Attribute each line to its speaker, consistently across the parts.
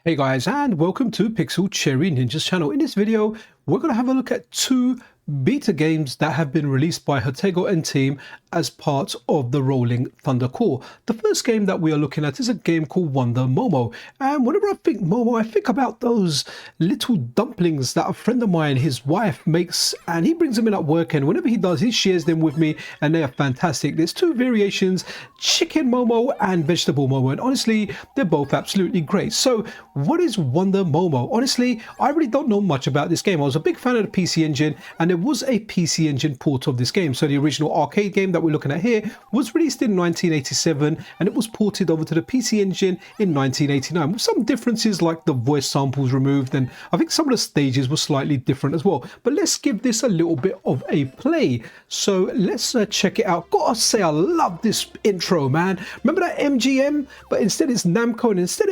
Speaker 1: Hey guys, and welcome to Pixel Cherry Ninja's channel. In this video, we're going to have a look at two beta games that have been released by Hotego and team as part of the Rolling Thunder core. The first game that we are looking at is a game called Wonder Momo. And whenever I think Momo, I think about those little dumplings that a friend of mine, his wife, makes, and he brings them in at work, and whenever he does, he shares them with me, and they are fantastic. There's two variations, chicken Momo and vegetable Momo, and honestly, they're both absolutely great. So what is Wonder Momo? Honestly, I really don't know much about this game. I was a big fan of the PC Engine, and there was a PC Engine port of this game. So the original arcade game that we're looking at here was released in 1987, and it was ported over to the PC Engine in 1989, with some differences like the voice samples removed, and I think some of the stages were slightly different as well. But let's give this a little bit of a play. So let's check it out. Gotta say, I love this intro, man. Remember that MGM? But instead it's Namco, and instead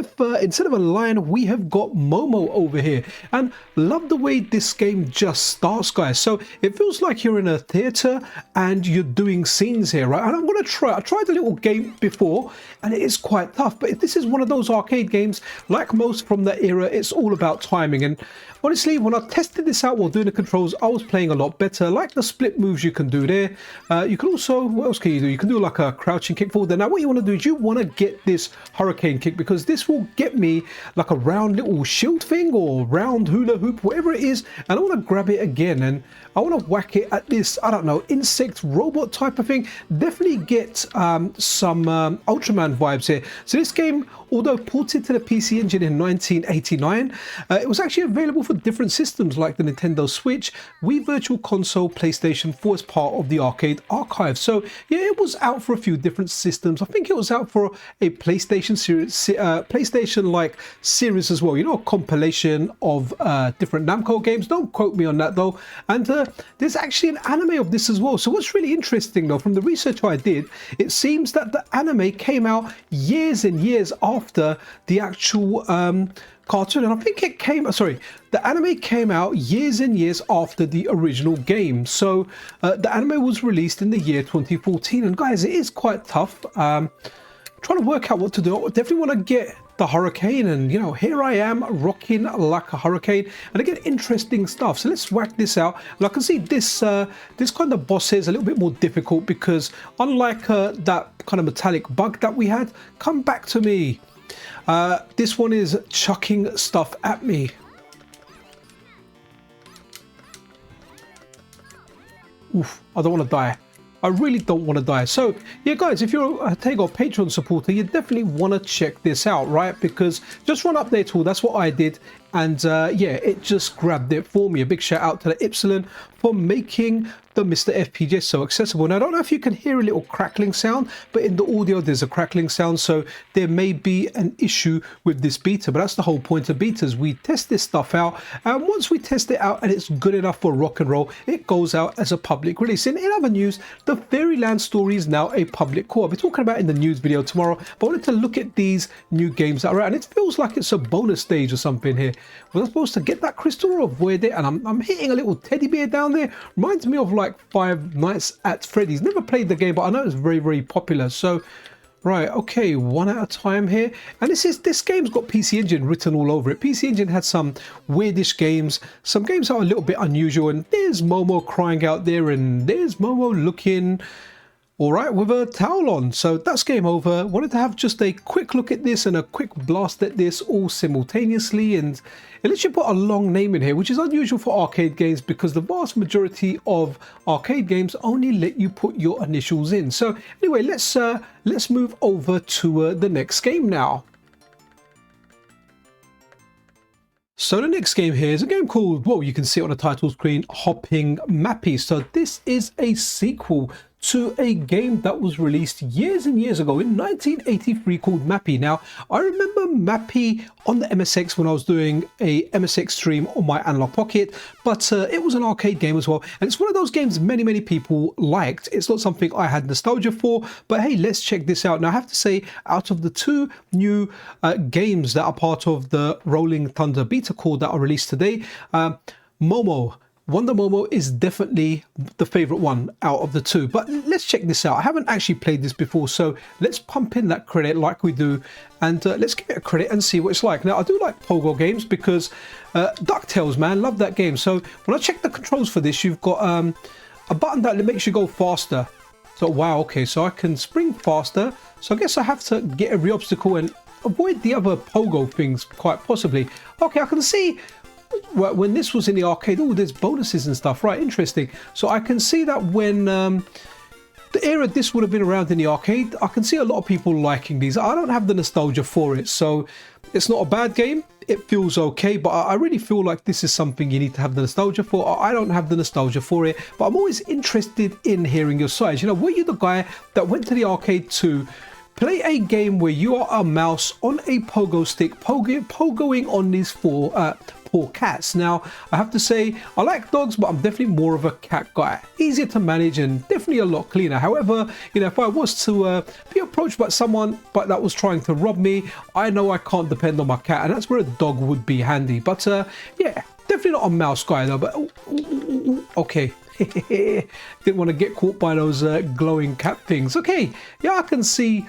Speaker 1: of a lion, we have got Momo over here. And love the way this game just starts, guys. So it feels like you're in a theater and you're doing scenes here, right? And I'm gonna try. I tried a little game before, and it is quite tough. But if this is one of those arcade games, like most from that era, it's all about timing. And honestly, when I tested this out while doing the controls, I was playing a lot better. Like the split moves you can do there. You can also, what else can you do? You can do like a crouching kick forward. Now what you want to do is you want to get this hurricane kick, because this will get me like a round little shield thing or round hula hoop, whatever it is. And I want to grab it again, and I want to whack it at this, I don't know, insect robot type of thing. Definitely get some Ultraman vibes here. So this game, although ported to the PC Engine in 1989, it was actually available for different systems like the Nintendo Switch, Wii Virtual Console, PlayStation 4 as part of the arcade archive. So yeah, it was out for a few different systems. I think it was out for a PlayStation series, PlayStation-like series as well. You know, a compilation of different Namco games. Don't quote me on that though. And there's actually an anime of this as well. So what's really interesting though, from the research I did, it seems that the anime came out years and years after the actual cartoon, and I think it came, the anime came out years and years after the original game. So the anime was released in the year 2014, and guys, it is quite tough. Trying to work out what to do. I definitely want to get the hurricane, and you know, here I am rocking like a hurricane, and again, interesting stuff. So let's whack this out. And I can see this this kind of boss here is a little bit more difficult, because unlike that kind of metallic bug that we had, come back to me. This one is chucking stuff at me. Oof, I don't want to die. I really don't want to die. So yeah, guys, if you're a Hotego Patreon supporter, you definitely want to check this out, right? Because just run up their tool. That's what I did. And yeah, it just grabbed it for me. A big shout out to the Epsilon for making the MiSTerFPGA so accessible. Now, I don't know if you can hear a little crackling sound, but in the audio, there's a crackling sound. So there may be an issue with this beta, but that's the whole point of betas. We test this stuff out, and once we test it out and it's good enough for rock and roll, it goes out as a public release. And in other news, the Fairyland story is now a public core. I'll be talking about it in the news video tomorrow, but I wanted to look at these new games that are out, and it feels like it's a bonus stage or something here. Was I supposed to get that crystal or avoid it? And I'm hitting a little teddy bear down there. Reminds me of like Five Nights at Freddy's. Never played the game, but I know it's very, very popular. So, right, okay, one at a time here. And this game's got PC Engine written all over it. PC Engine had some weirdish games. Some games are a little bit unusual. And there's Momo crying out there, and there's Momo looking all right with a towel on. So that's game over. Wanted to have just a quick look at this and a quick blast at this all simultaneously, and it lets you put a long name in here, which is unusual for arcade games, because the vast majority of arcade games only let you put your initials in. So anyway, let's move over to the next game now. So the next game here is a game called, well, you can see it on the title screen, Hopping Mappy. So this is a sequel to a game that was released years and years ago in 1983 called Mappy. Now, I remember Mappy on the MSX when I was doing a MSX stream on my Analogue Pocket, but it was an arcade game as well. And it's one of those games many people liked. It's not something I had nostalgia for, but hey, let's check this out. Now, I have to say, out of the two new games that are part of the Rolling Thunder beta core that are released today, Momo Wonder Momo is definitely the favorite one out of the two. But let's check this out. I haven't actually played this before, so let's pump in that credit like we do, and let's give it a credit and see what it's like. Now, I do like Pogo games because DuckTales, man, love that game. So when I check the controls for this, you've got a button that makes you go faster. So wow, okay, so I can spring faster. So I guess I have to get every obstacle and avoid the other Pogo things, quite possibly. Okay, I can see when this was in the arcade, oh, there's bonuses and stuff, right? Interesting. So I can see that when the era this would have been around in the arcade, I can see a lot of people liking these. I don't have the nostalgia for it, so it's not a bad game. It feels okay, but I really feel like this is something you need to have the nostalgia for. I don't have the nostalgia for it, but I'm always interested in hearing your sides. You know, were you the guy that went to the arcade to play a game where you are a mouse on a pogo stick, pogoing on these poor cats? Now, I have to say, I like dogs, but I'm definitely more of a cat guy. Easier to manage and definitely a lot cleaner. However, you know, if I was to be approached by someone that was trying to rob me, I know I can't depend on my cat, and that's where a dog would be handy. But yeah, definitely not a mouse guy though. But okay. Didn't want to get caught by those glowing cat things. Okay, yeah, I can see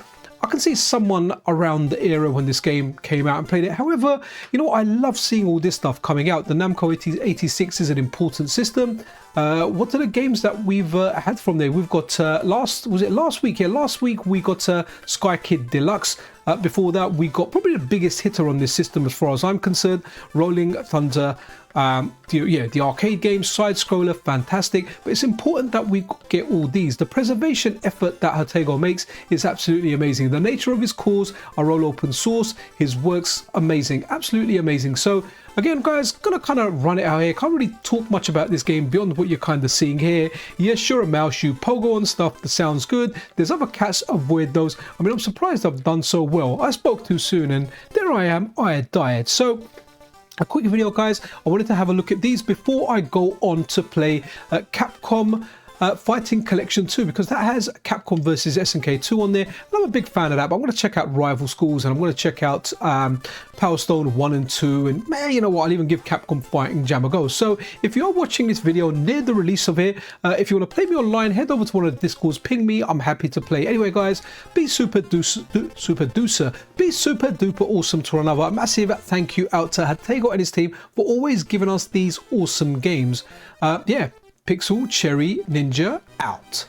Speaker 1: someone around the era when this game came out and played it. However, you know what? I love seeing all this stuff coming out. The Namco 86 is an important system. What are the games that we've had from there? We've got last week? Yeah, last week we got Sky Kid Deluxe. Before that, we got probably the biggest hitter on this system as far as I'm concerned, Rolling Thunder. The arcade game, side scroller, fantastic. But it's important that we get all these. The preservation effort that Hatego makes is absolutely amazing. The nature of his cores are all open source. His work's amazing, absolutely amazing. So again, guys, gonna kind of run it out here. Can't really talk much about this game beyond what you're kind of seeing here. Yes, you're a mouse, you pogo on stuff that sounds good. There's other cats, avoid those. I mean, I'm surprised I've done so well. I spoke too soon and there I am, I had died. So a quick video, guys. I wanted to have a look at these before I go on to play Capcom Fighting Collection 2, because that has Capcom versus SNK 2 on there, and I'm a big fan of that. But I'm going to check out Rival Schools, and I'm going to check out Power Stone 1 and 2, and man, you know what, I'll even give Capcom Fighting Jam a go. So if you're watching this video near the release of it, if you want to play me online, head over to one of the Discords, ping me, I'm happy to play. Anyway, guys, be super duper awesome to another. A massive thank you out to Hatego and his team for always giving us these awesome games. Yeah, Pixel Cherry Ninja out.